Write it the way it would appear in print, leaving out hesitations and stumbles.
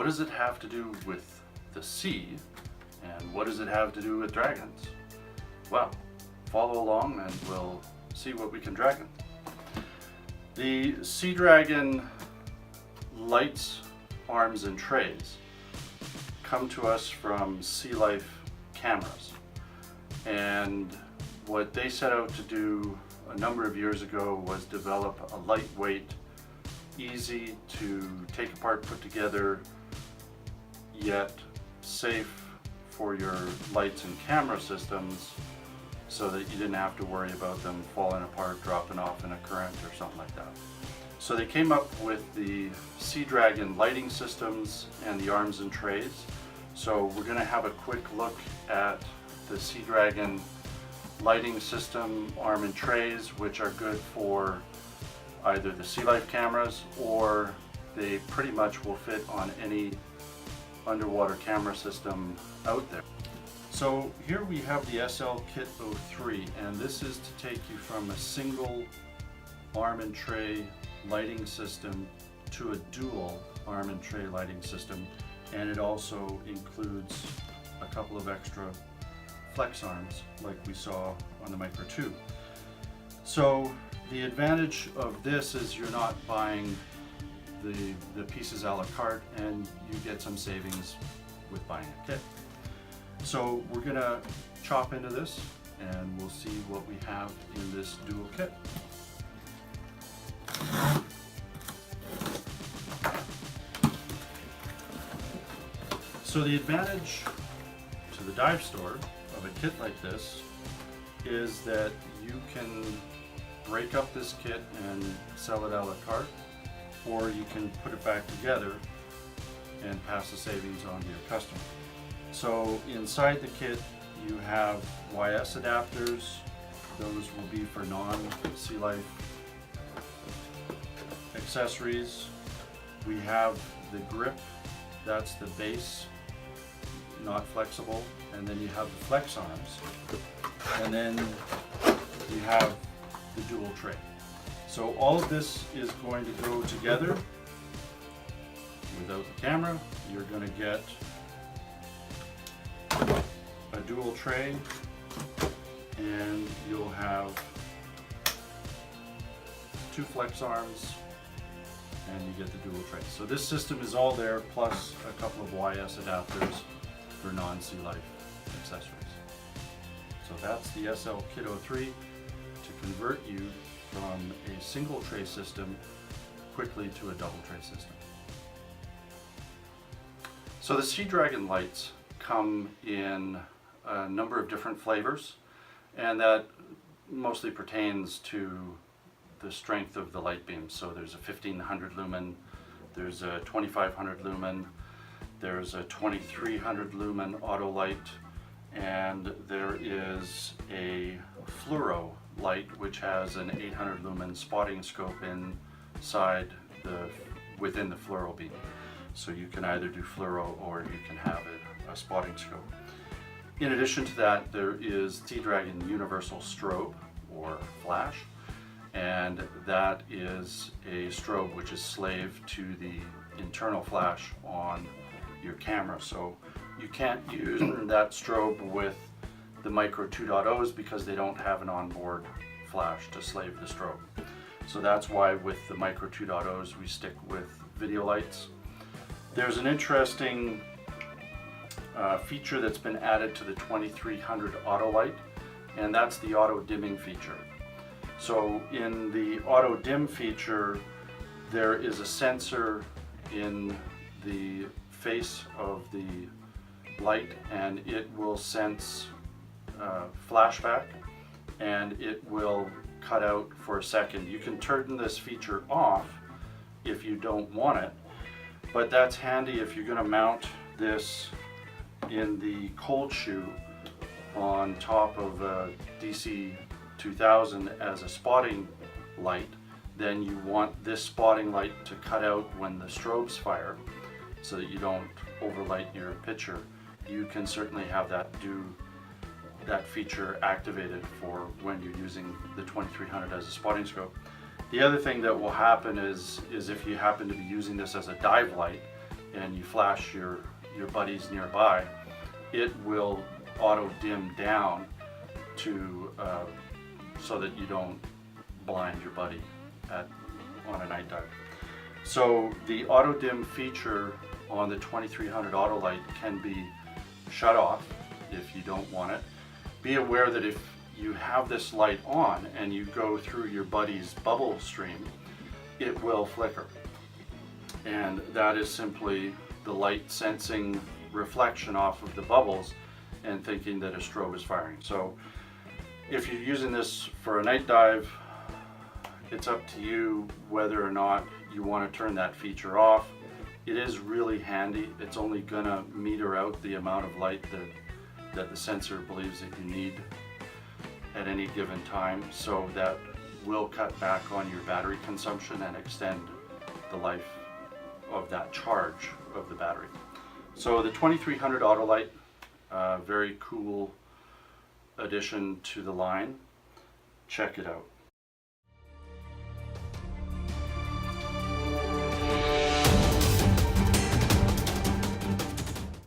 does it have to do with the sea, and what does it have to do with dragons? Well, follow along and we'll see what we can dragon. The SeaDragon lights, arms, and trays come to us from Sealife cameras, and what they set out to do a number of years ago was develop a lightweight, easy to take apart, put together, yet safe for your lights and camera systems, so that you didn't have to worry about them falling apart, dropping off in a current or something like that. So they came up with the SeaDragon lighting systems and the arms and trays. So we're going to have a quick look at the SeaDragon lighting system, arm and trays, which are good for either the Sealife cameras, or they pretty much will fit on any underwater camera system out there. So here we have the SLKit03, and this is to take you from a single arm and tray lighting system to a dual arm and tray lighting system, and it also includes a couple of extra flex arms like we saw on the Micro 2. So the advantage of this is you're not buying the pieces a la carte, and you get some savings with buying a kit. So we're going to chop into this and we'll see what we have in this dual kit. So the advantage to the dive store of a kit like this is that you can break up this kit and sell it a la carte, or you can put it back together and pass the savings on to your customer. So inside the kit you have YS adapters. Those will be for non-Sealife accessories. We have the grip, that's the base, not flexible, and then you have the flex arms, and then you have the dual tray. So all of this is going to go together. Without the camera, you're going to get a dual tray, and you'll have two flex arms, and you get the dual tray. So this system is all there, plus a couple of YS adapters for non-Sealife accessories. So that's the SLKit03 to convert you from a single tray system quickly to a double tray system. So the SeaDragon lights come in a number of different flavors, and that mostly pertains to the strength of the light beams. So there's a 1500 lumen, there's a 2500 lumen, there's a 2300 lumen auto light, and there is a fluoro light which has an 800 lumen spotting scope inside within the fluoro beam. So you can either do fluoro or you can have a spotting scope. In addition to that, there is SeaDragon Universal Strobe or Flash, and that is a strobe which is slave to the internal flash on your camera. So you can't use that strobe with the Micro 2.0s because they don't have an onboard flash to slave the strobe. So that's why with the Micro 2.0s we stick with video lights. There's an interesting feature that's been added to the 2300 auto light, and that's the auto dimming feature. So in the auto dim feature, there is a sensor in the face of the light, and it will sense flashback, and it will cut out for a second. You can turn this feature off if you don't want it, but that's handy if you're going to mount this in the cold shoe on top of a DC 2000 as a spotting light. Then you want this spotting light to cut out when the strobes fire so that you don't overlight your picture. You can certainly have that feature activated for when you're using the 2300 as a spotting scope. The other thing that will happen is if you happen to be using this as a dive light, and you flash your buddies nearby, it will auto dim down to so that you don't blind your buddy on a night dive. So the auto dim feature on the 2300 Auto-Light can be shut off if you don't want it. Be aware that if you have this light on and you go through your buddy's bubble stream, it will flicker. And that is simply the light sensing reflection off of the bubbles and thinking that a strobe is firing. So if you're using this for a night dive, it's up to you whether or not you want to turn that feature off. It is really handy. It's only gonna meter out the amount of light that the sensor believes that you need at any given time, so that will cut back on your battery consumption and extend the life of that charge of the battery. So the 2300 Auto-Light, very cool addition to the line. Check it out.